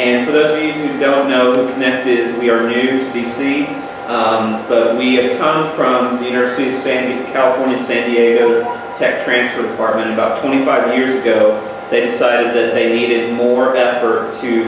And for those of you who don't know who Connect is, we are new to DC, but we have come from the University of California, San Diego's Tech Transfer Department. About 25 years ago, they decided that they needed more effort to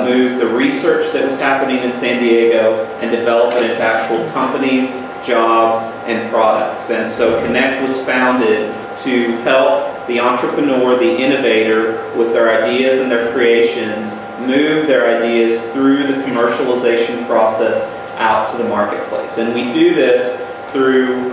move the research that was happening in San Diego and develop it into actual companies, jobs, and products. And so Connect was founded to help the entrepreneur, the innovator, with their ideas and their creations, move their ideas through the commercialization process out to the marketplace. And we do this through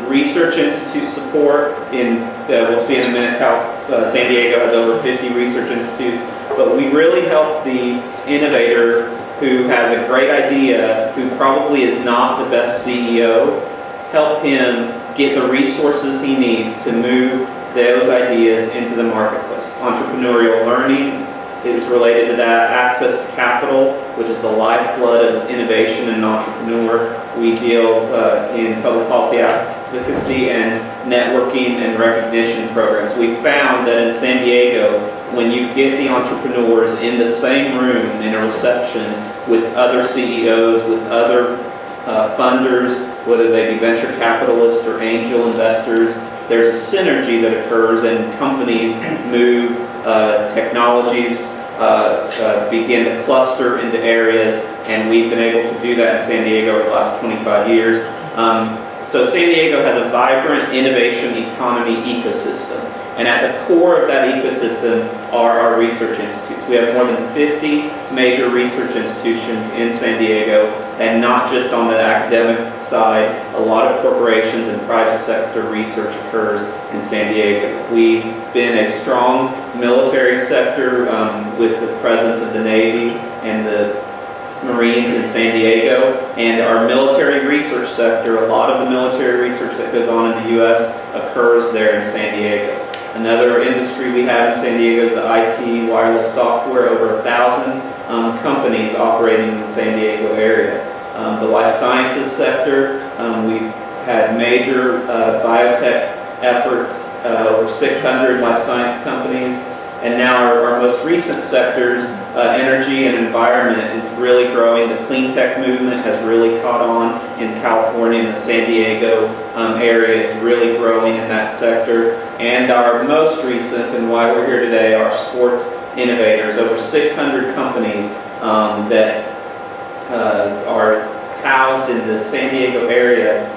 research institute support. We'll see in a minute how San Diego has over 50 research institutes. But we really help the innovator who has a great idea, who probably is not the best CEO, help him get the resources he needs to move those ideas into the marketplace. Entrepreneurial learning is related to that. Access to capital, which is the lifeblood of innovation and an entrepreneur. We deal in public policy advocacy and networking and recognition programs. We found that in San Diego, when you get the entrepreneurs in the same room in a reception with other CEOs, with other funders, whether they be venture capitalists or angel investors, there's a synergy that occurs and companies move, technologies begin to cluster into areas, and we've been able to do that in San Diego over the last 25 years. So San Diego has a vibrant innovation economy ecosystem, and at the core of that ecosystem are our research institutes. We have more than 50 major research institutions in San Diego, and not just on the academic side. A lot of corporations and private sector research occurs in San Diego. We've been a strong military sector with the presence of the Navy and the Marines in San Diego, and our military research sector, a lot of the military research that goes on in the U.S. occurs there in San Diego. Another industry we have in San Diego is the IT, wireless software, over 1,000 companies operating in the San Diego area. The life sciences sector, we've had major biotech efforts, over 600 life science companies. And now our most recent sectors, energy and environment, is really growing. The clean tech movement has really caught on in California, and the San Diego area is really growing in that sector. And our most recent, and why we're here today, are sports innovators. Over 600 companies that are housed in the San Diego area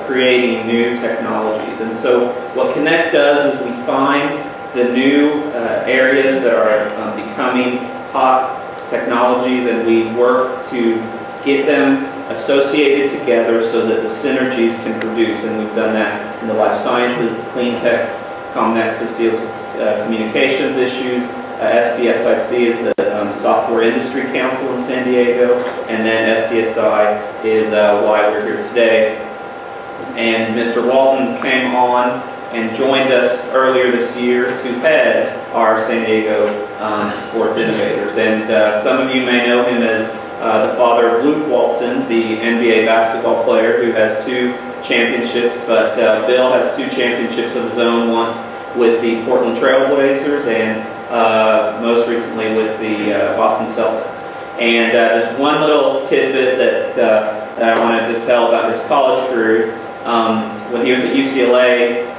creating new technologies. And so what Connect does is we find the new areas that are becoming hot technologies, and we work to get them associated together so that the synergies can produce. And we've done that in the life sciences, the clean techs. ComNexus deals with communications issues. SDSIC is the Software Industry Council in San Diego, and then SDSI is why we're here today. And Mr. Walton came on and joined us earlier this year to head our San Diego sports innovators. And some of you may know him as the father of Luke Walton, the NBA basketball player who has 2 championships, but Bill has 2 championships of his own, once with the Portland Trail Blazers and most recently with the Boston Celtics. And just one little tidbit that I wanted to tell about his college career. When he was at UCLA,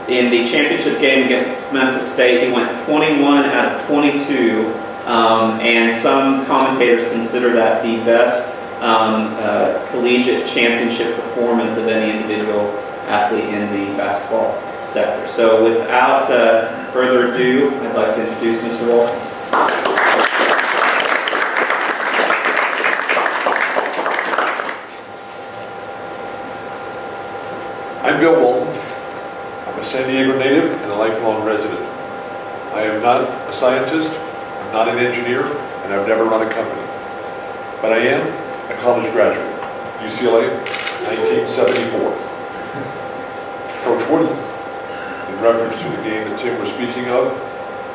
in the championship game against Memphis State, he went 21 out of 22, and some commentators consider that the best collegiate championship performance of any individual athlete in the basketball sector. So without further ado, I'd like to introduce Mr. Walton. I'm Bill Walton. I'm a San Diego native and a lifelong resident. I am not a scientist, I'm not an engineer, and I've never run a company. But I am a college graduate, UCLA, 1974. Coach Wooden, in reference to the game that Tim was speaking of,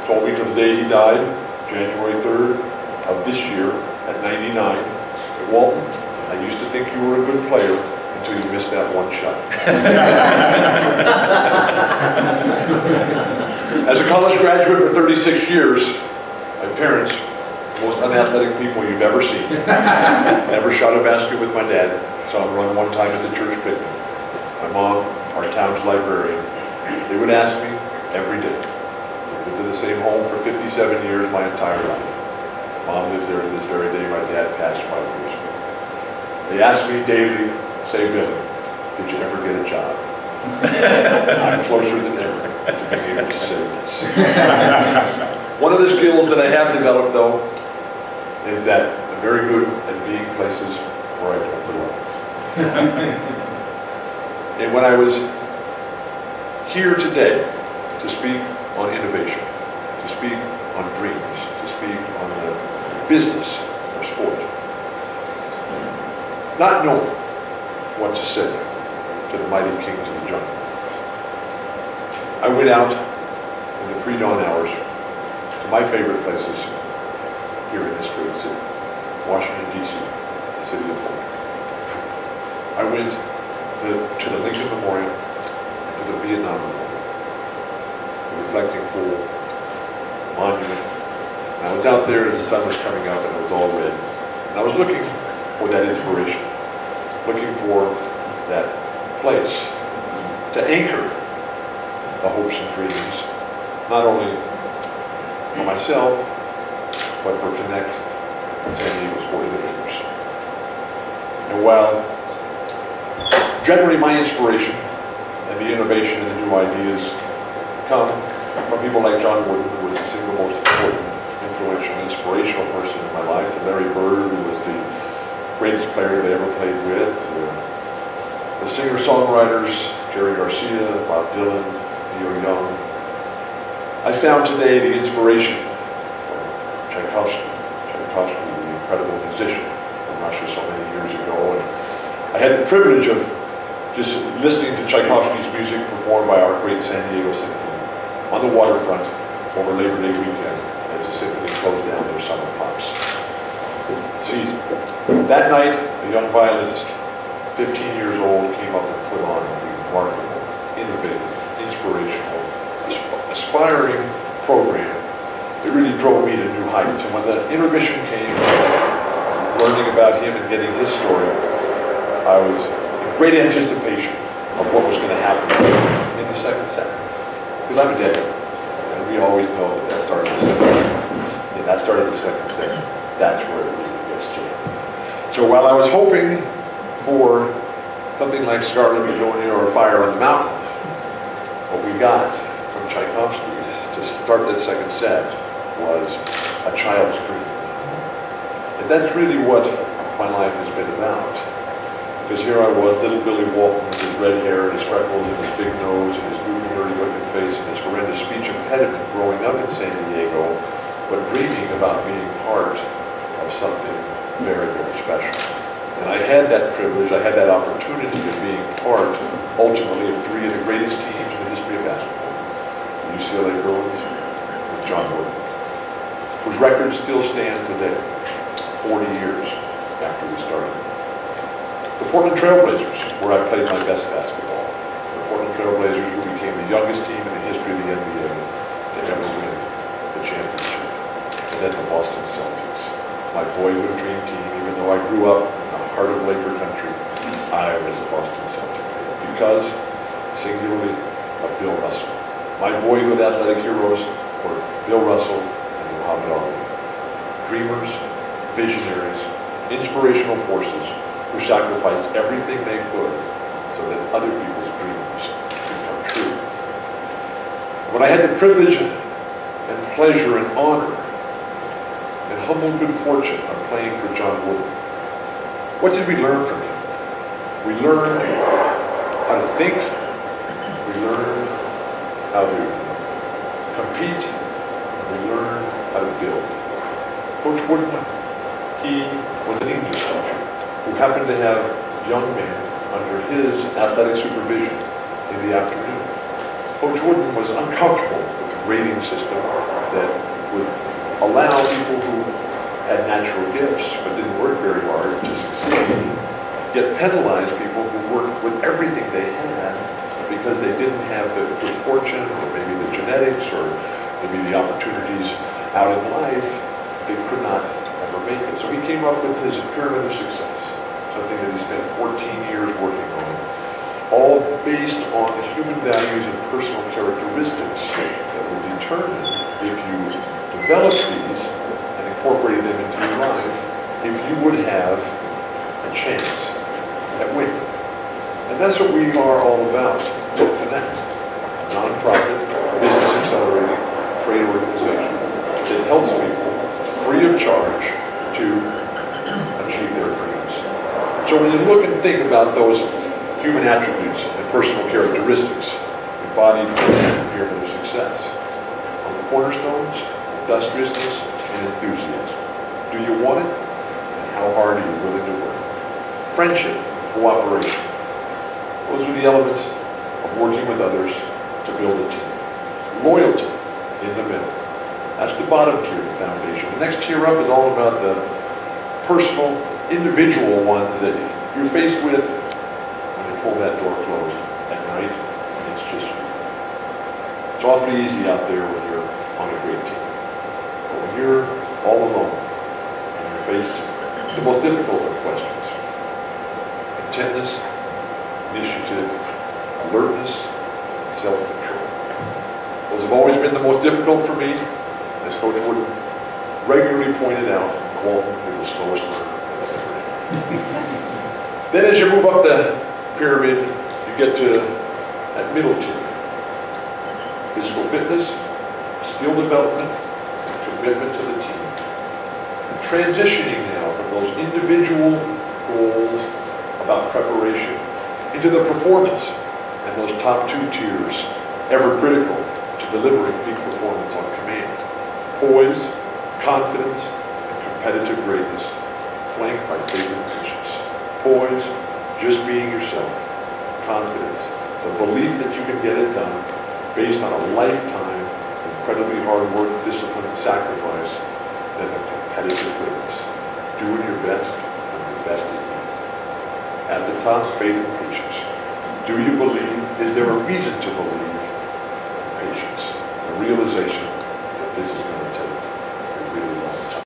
told me to the day he died, January 3rd of this year at 99, that Walton, I used to think you were a good player until you missed that one shot. As a college graduate for 36 years, my parents most unathletic people you've ever seen. Never shot a basket with my dad. Saw him run one time at the church picnic. My mom, our town's librarian, they would ask me every day. I've been to the same home for 57 years, my entire life. Mom lives there to this very day. My dad passed 5 years ago. They ask me daily, say, Billy, did you ever get a job? I'm closer than ever to being able to say yes. One of the skills that I have developed, though, is that I'm very good at being places where I don't belong. And when I was here today to speak on innovation, to speak on dreams, to speak on the business of sport, not knowing what to say to the mighty kings of the jungle, I went out in the pre-dawn hours to my favorite places here in this great city, Washington, D.C., the city of Walton. I went to the Lincoln Memorial, to the Vietnam Memorial, the reflecting pool, monument. And I was out there as the sun was coming up and it was all red. And I was looking for that inspiration, looking for that place to anchor the hopes and dreams, not only for myself, but for Connect and San Diego Sport Innovators. And while generally my inspiration and the innovation and the new ideas come from people like John Walton, who was the single most important, influential, inspirational person in my life, and Larry Bird, who was the greatest player that I ever played with, the singer-songwriters, Jerry Garcia, Bob Dylan, Neil Young. I found today the inspiration from Tchaikovsky, the incredible musician from Russia so many years ago. And I had the privilege of just listening to Tchaikovsky's music performed by our great San Diego Symphony on the waterfront over Labor Day weekend as the symphony closed down their summer pops season. That night, a young violinist, 15 years old, came up and put on a remarkable, innovative, inspirational, aspiring program. It really drove me to new heights. And when the intermission came, learning about him and getting his story, I was in great anticipation of what was going to happen in the second set. Because I'm a dead man, and we always know that that started the second set. And that started the second set. That's where it really gets jammed. So while I was hoping for something like Scarlet Begonia or Fire on the Mountain, what we got from Tchaikovsky to start that second set was a child's dream. And that's really what my life has been about. Because here I was, little Billy Walton with his red hair and his freckles and his big nose and his goofy, nerdy-looking face and his horrendous speech impediment growing up in San Diego, but dreaming about being part of something very, very special. And I had that privilege, I had that opportunity of being part, ultimately, of 3 of the greatest teams in the history of basketball. The UCLA Bruins with John Walton, whose record still stands today, 40 years after we started. The Portland Trailblazers, where I played my best basketball. The Portland Trailblazers, who became the youngest team in the history of the NBA to ever win the championship. And then the Boston Celtics, my boyhood dream team. Even though I grew up in the heart of Laker country, I was a Boston Celtic fan because, singularly, of Bill Russell. My boyhood athletic heroes were Bill Russell and Muhammad Ali. Dreamers, visionaries, inspirational forces who sacrificed everything they could so that other people's dreams could come true. When I had the privilege and pleasure and honor and humble good fortune of playing for John Walton, what did we learn from him? We learned how to think, we learned how to compete, we learned how to build. Coach Walton, he was an English teacher who happened to have young men under his athletic supervision in the afternoon. Coach Walton was uncomfortable with the grading system that would allow people who had natural gifts but didn't work very hard to succeed, yet penalize people who worked with everything they had because they didn't have the good fortune or maybe the genetics or maybe the opportunities out in life they could not ever make it. So he came up with his pyramid of success, something that he spent 14 years working on, all based on the human values and personal characteristics that would determine if you developed these and incorporated them into your life, if you would have a chance at winning. And that's what we are all about, Connect, a nonprofit, business accelerating trade organization that helps people free of charge to achieve their dreams. So when you look and think about those human attributes and personal characteristics embodied in the pyramid of success, on the cornerstones, industriousness and enthusiasm. Do you want it? And how hard are you willing to work? Friendship, cooperation. Those are the elements of working with others to build a team. Loyalty in the middle. That's the bottom tier, the foundation. The next tier up is all about the personal, individual ones that you're faced with when you pull that door closed at night. It's just you. It's awfully easy out there when you're on a great team. But when you're all alone and you're faced with the most difficult of questions, intentness, initiative, alertness, and self-control. Those have always been the most difficult for me. As Coach Wood regularly pointed out, Walton is the slowest learner that's ever been. Then as you move up the pyramid, you get to that middle tier. Physical fitness, skill development, and commitment to the team. And transitioning now from those individual goals about preparation into the performance and those top two tiers, ever critical to delivering peak performance on command. Poise, confidence, and competitive greatness, flanked by faith and patience. Poise, just being yourself. Confidence, the belief that you can get it done based on a lifetime of incredibly hard work, discipline, and sacrifice, and the competitive greatness. Doing your best when your best is needed. At the top, faith and patience. Do you believe? Is there a reason to believe? Patience. The realization that this is going to take a really